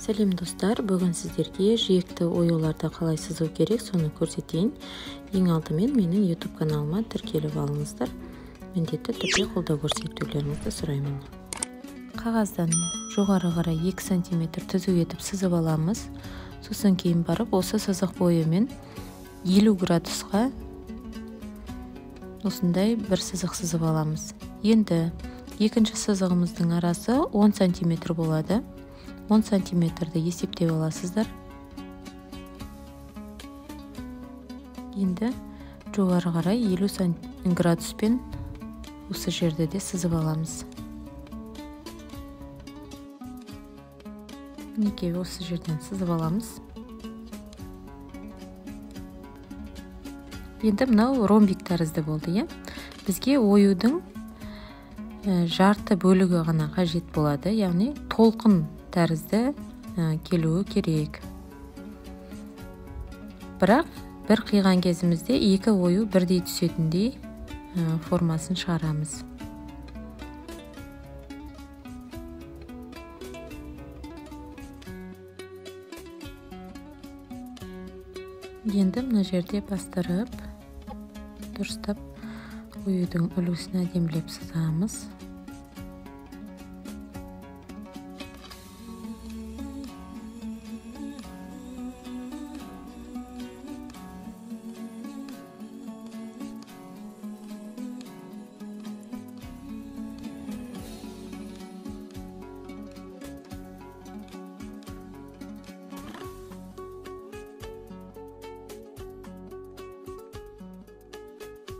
Сәлем достар, бүгін сіздерге жиекті оюларды қалай сызу керек, соны көрсетейін. Ең алдымен менің YouTube каналыма тіркеліп алыңыздар. Міндетті түрде қолдау көрсетулеріңізді сұраймын. Қағаздан жоғары қарай 2 см түзу етіп сызып аламыз. Сосын кейін барып, осы сызық бойымен 50 градусқа осындай бір сызық сызып аламыз. Енді екінші сызығымыздың арасы 10 см болады. 10 сантиметрді есептеп аласыздар. Енді жоғары қарай 50 градуспен осы жерде де сызып аламыз. Неге осы жерден сызып аламыз. Енді мынау ромбик тәрізді болды, бізге оюдың жарты бөлігі ғана қажет болады, яғни толқын тәрізді келуі керек. Бірақ бір қиған кезімізде екі ою бірдей түсетіндей формасын шығарамыз. Енді мына жерде бастырып, дұрыстап оюдың үлгісін әдемілеп сызамыз.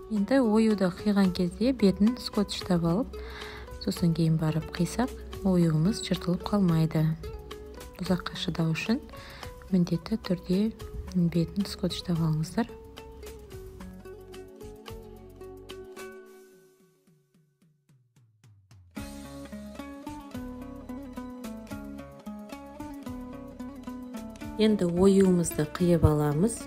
Енді оюды қиған кезде бетін скотчтап алып, сосын кейін барып қисақ, оюымыз жыртылып қалмайды. Ұзаққа шыдау үшін міндетті түрде бетін скотчтап алыңыздар. Енді оюымызды қиып аламыз.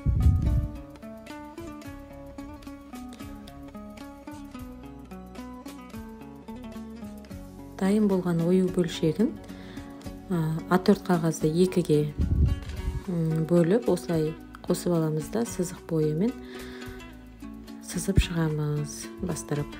Дайын болған ою бөлшегін А4 қағазды екіге бөліп, осылай қосып аламыз да сызық бойымен сызып шығамыз бастырып.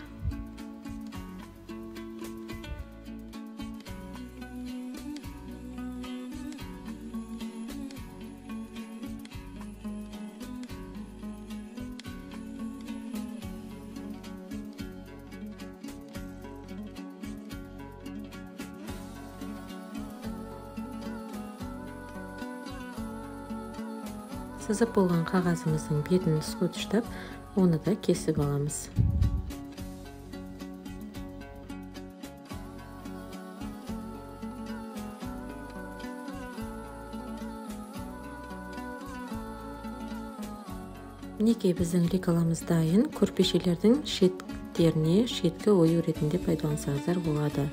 Сызып болған қағазымыздың бетін скотчтап, оны да кесіп аламыз. Неге біздің лекаламыз дайын, көрпешелердің шеттеріне шеткі ою ретінде пайдалансаңыздар болады.